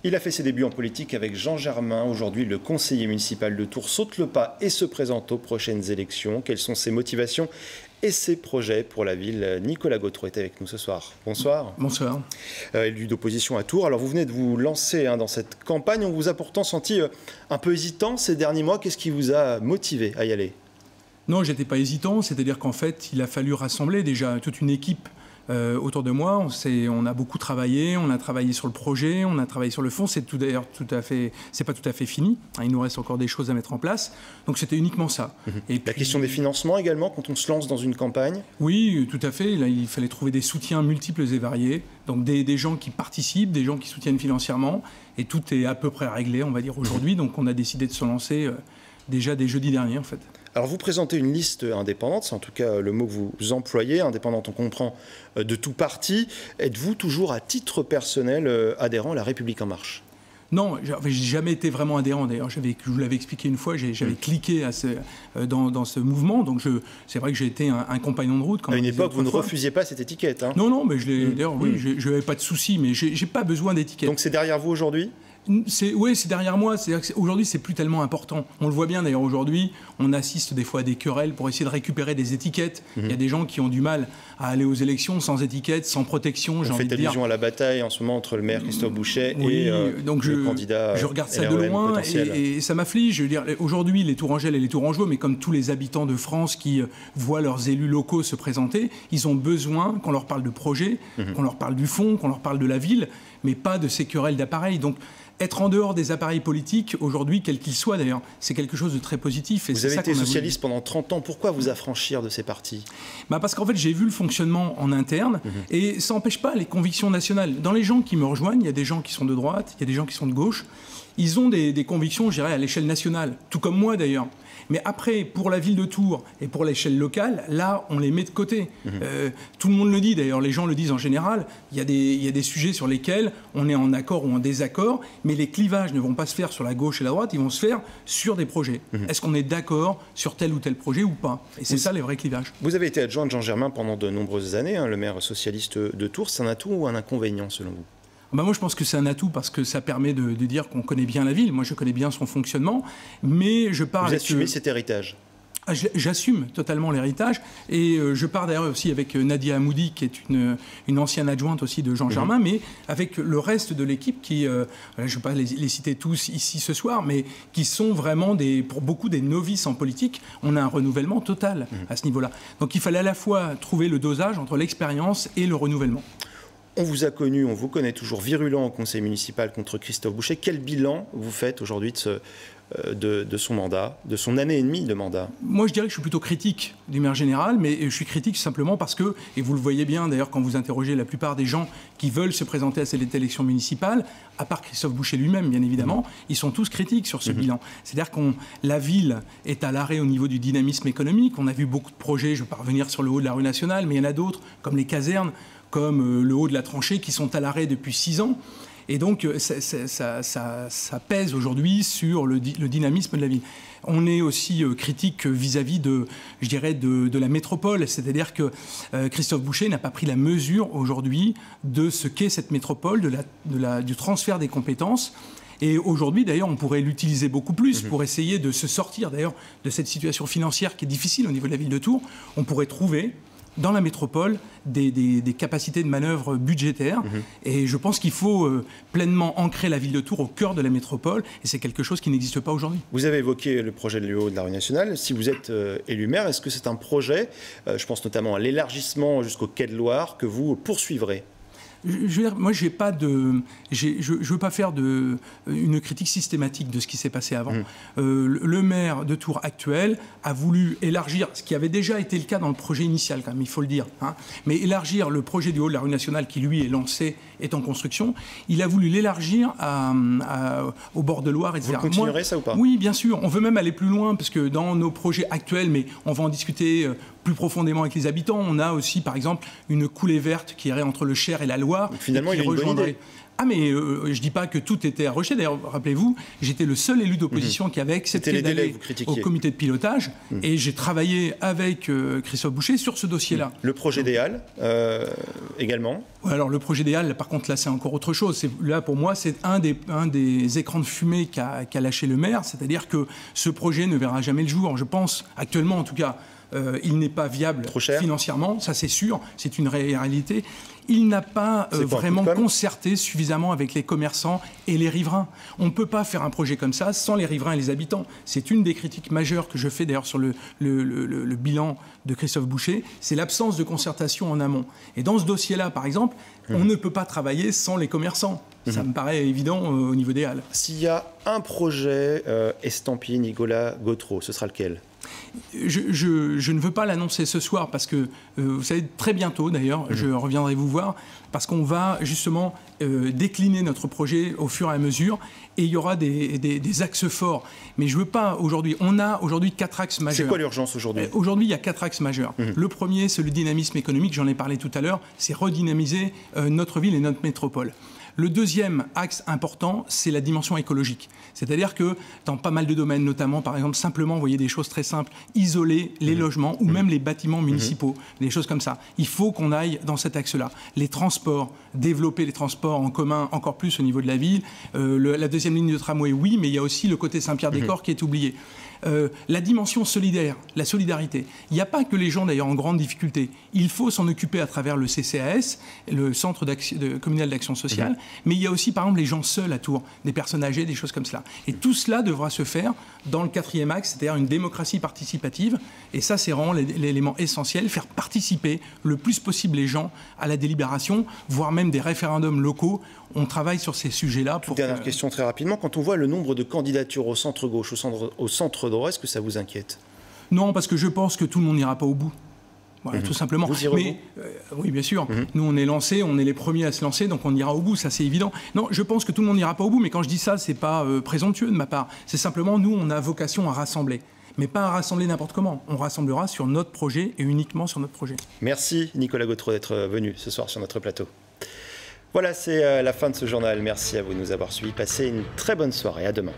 Il a fait ses débuts en politique avec Jean Germain. Aujourd'hui, le conseiller municipal de Tours saute le pas et se présente aux prochaines élections. Quelles sont ses motivations et ses projets pour la ville? Nicolas Gautreau est avec nous ce soir. Bonsoir. Bonsoir. Élu d'opposition à Tours. Alors vous venez de vous lancer dans cette campagne. On vous a pourtant senti un peu hésitant ces derniers mois. Qu'est-ce qui vous a motivé à y aller? Non, j'étais pas hésitant. C'est-à-dire qu'en fait, il a fallu rassembler déjà toute une équipe autour de moi. On a beaucoup travaillé, on a travaillé sur le projet, on a travaillé sur le fond. C'est pas tout à fait fini. Il nous reste encore des choses à mettre en place. Donc c'était uniquement ça. Et la question des financements également, quand on se lance dans une campagne? Oui, tout à fait. Là, il fallait trouver des soutiens multiples et variés. Donc des gens qui participent, des gens qui soutiennent financièrement. Et tout est à peu près réglé, on va dire, aujourd'hui. Donc on a décidé de se lancer déjà dès jeudi dernier, en fait. Alors vous présentez une liste indépendante, c'est en tout cas le mot que vous employez, indépendante on comprend de tout parti. Êtes-vous toujours à titre personnel adhérent à La République En Marche? Non, je n'ai jamais été vraiment adhérent. D'ailleurs, je vous l'avais expliqué une fois, j'avais cliqué dans ce mouvement. Donc c'est vrai que j'ai été un compagnon de route. À une époque, vous ne refusiez pas cette étiquette. Hein. Non, mais d'ailleurs, oui, je n'avais pas de souci, mais je n'ai pas besoin d'étiquette. Donc c'est derrière vous aujourd'hui? Oui, c'est derrière moi. Aujourd'hui, c'est plus tellement important. On le voit bien d'ailleurs aujourd'hui. On assiste des fois à des querelles pour essayer de récupérer des étiquettes. Il y a des gens qui ont du mal à aller aux élections sans étiquette, sans protection. On fait allusion à la bataille en ce moment entre le maire Christophe Bouchet et le candidat. Je regarde ça de loin et ça m'afflige. Je veux dire, aujourd'hui, les Tourangelles et les Tourangeaux, mais comme tous les habitants de France qui voient leurs élus locaux se présenter, ils ont besoin qu'on leur parle de projet, qu'on leur parle du fond, qu'on leur parle de la ville, mais pas de ces querelles d'appareils. Donc, être en dehors des appareils politiques, aujourd'hui, quels qu'ils soient d'ailleurs, c'est quelque chose de très positif. Et vous avez été socialiste pendant 30 ans, pourquoi vous affranchir de ces partis? Parce qu'en fait, j'ai vu le fonctionnement en interne, et ça n'empêche pas les convictions nationales. Dans les gens qui me rejoignent, il y a des gens qui sont de droite, il y a des gens qui sont de gauche. Ils ont des convictions, je dirais, à l'échelle nationale, tout comme moi d'ailleurs. Mais après, pour la ville de Tours et pour l'échelle locale, là, on les met de côté. Tout le monde le dit, d'ailleurs, les gens le disent en général. Il y a des sujets sur lesquels on est en accord ou en désaccord, mais les clivages ne vont pas se faire sur la gauche et la droite, ils vont se faire sur des projets. Est-ce qu'on est d'accord sur tel ou tel projet ou pas? Et c'est ça les vrais clivages. Vous avez été adjoint de Jean Germain pendant de nombreuses années, le maire socialiste de Tours. C'est un atout ou un inconvénient selon vous? Moi, je pense que c'est un atout parce que ça permet de dire qu'on connaît bien la ville. Moi, je connais bien son fonctionnement, mais je pars... Vous assumez cet héritage? J'assume totalement l'héritage et je pars d'ailleurs aussi avec Nadia Hamoudi qui est une ancienne adjointe aussi de Jean Germain, mais avec le reste de l'équipe qui, je ne vais pas les citer tous ici ce soir, mais qui sont vraiment pour beaucoup des novices en politique. On a un renouvellement total à ce niveau-là. Donc il fallait à la fois trouver le dosage entre l'expérience et le renouvellement. On vous a connu, on vous connaît toujours virulent au conseil municipal contre Christophe Bouchet. Quel bilan vous faites aujourd'hui de son mandat, de son année et demie de mandat? Moi, je dirais que je suis plutôt critique du maire général, mais je suis critique simplement parce que, et vous le voyez bien d'ailleurs quand vous interrogez la plupart des gens qui veulent se présenter à cette élection municipale, à part Christophe Bouchet lui-même, bien évidemment, ils sont tous critiques sur ce bilan. C'est-à-dire que la ville est à l'arrêt au niveau du dynamisme économique. On a vu beaucoup de projets, je ne vais pas revenir sur le haut de la rue nationale, mais il y en a d'autres, comme les casernes, comme le haut de la tranchée, qui sont à l'arrêt depuis 6 ans. Et donc, ça pèse aujourd'hui sur le dynamisme de la ville. On est aussi critique vis-à-vis je dirais, de la métropole. C'est-à-dire que Christophe Bouchet n'a pas pris la mesure aujourd'hui de ce qu'est cette métropole, du transfert des compétences. Et aujourd'hui, d'ailleurs, on pourrait l'utiliser beaucoup plus pour essayer de se sortir, d'ailleurs, de cette situation financière qui est difficile au niveau de la ville de Tours. On pourrait trouver dans la métropole des capacités de manœuvre budgétaires. Et je pense qu'il faut pleinement ancrer la ville de Tours au cœur de la métropole. Et c'est quelque chose qui n'existe pas aujourd'hui. Vous avez évoqué le projet de l'UO de la rue nationale. Si vous êtes élu maire, est-ce que c'est un projet, je pense notamment à l'élargissement jusqu'au quai de Loire, que vous poursuivrez? Moi, je ne veux pas faire une critique systématique de ce qui s'est passé avant. Le maire de Tours actuel a voulu élargir, ce qui avait déjà été le cas dans le projet initial, quand même, il faut le dire, mais élargir le projet du haut de la rue nationale qui, lui, est lancé, est en construction. Il a voulu l'élargir au bord de Loire, etc. Vous continuerez ça ou pas? Oui, bien sûr. On veut même aller plus loin, parce que dans nos projets actuels, mais on va en discuter plus profondément avec les habitants, on a aussi, par exemple, une coulée verte qui irait entre le Cher et la Loire. Donc, finalement, il y a une bonne idée. Ah mais je dis pas que tout était à rejeter. D'ailleurs, rappelez-vous, j'étais le seul élu d'opposition qui avait accepté d'aller au comité de pilotage et j'ai travaillé avec Christophe Boucher sur ce dossier-là. Le projet des Halles également. Alors le projet des Halles, par contre, là c'est encore autre chose. Là pour moi, c'est un des écrans de fumée qu'a lâché le maire, c'est-à-dire que ce projet ne verra jamais le jour. Je pense, actuellement en tout cas, il n'est pas viable financièrement, ça c'est sûr, c'est une réalité. Il n'a pas vraiment concerté suffisamment avec les commerçants et les riverains. On ne peut pas faire un projet comme ça sans les riverains et les habitants. C'est une des critiques majeures que je fais d'ailleurs sur le bilan de Christophe Boucher, c'est l'absence de concertation en amont. Et dans ce dossier-là, par exemple, on ne peut pas travailler sans les commerçants. Ça me paraît évident au niveau des Halles. S'il y a un projet estampillé Nicolas Gautreau, ce sera lequel ? Je ne veux pas l'annoncer ce soir parce que, vous savez, très bientôt d'ailleurs, je reviendrai vous voir parce qu'on va justement décliner notre projet au fur et à mesure et il y aura des axes forts. Mais je ne veux pas aujourd'hui, on a aujourd'hui 4 axes majeurs. C'est quoi l'urgence aujourd'hui ? Aujourd'hui, il y a 4 axes majeurs. Le premier, c'est le dynamisme économique, j'en ai parlé tout à l'heure, c'est redynamiser notre ville et notre métropole. Le deuxième axe important, c'est la dimension écologique. C'est-à-dire que dans pas mal de domaines, notamment, par exemple, simplement, vous voyez des choses très simples, isoler les logements ou même les bâtiments municipaux, des choses comme ça. Il faut qu'on aille dans cet axe-là. Les transports, développer les transports en commun encore plus au niveau de la ville. La deuxième ligne de tramway, oui, mais il y a aussi le côté Saint-Pierre-des-Corps qui est oublié. La dimension solidaire, la solidarité. Il n'y a pas que les gens d'ailleurs en grande difficulté. Il faut s'en occuper à travers le CCAS, le Centre communal d'action sociale, mais il y a aussi par exemple les gens seuls à Tours, des personnes âgées, des choses comme cela. Et tout cela devra se faire dans le 4e axe, c'est-à-dire une démocratie participative. Et ça, c'est vraiment l'élément essentiel, faire participer le plus possible les gens à la délibération, voire même des référendums locaux. On travaille sur ces sujets-là. Dernière question très rapidement. Quand on voit le nombre de candidatures au centre-gauche, au centre-droit, est-ce que ça vous inquiète ? Non, parce que je pense que tout le monde n'ira pas au bout. Voilà, tout simplement. Vous irez au bout ? Oui, bien sûr. Nous, on est lancés, on est les premiers à se lancer, donc on ira au bout, ça c'est évident. Non, je pense que tout le monde n'ira pas au bout, mais quand je dis ça, c'est pas présomptueux de ma part. C'est simplement, nous, on a vocation à rassembler. Mais pas à rassembler n'importe comment. On rassemblera sur notre projet et uniquement sur notre projet. Merci Nicolas Gautreau d'être venu ce soir sur notre plateau. Voilà, c'est la fin de ce journal. Merci à vous de nous avoir suivis. Passez une très bonne soirée. À demain.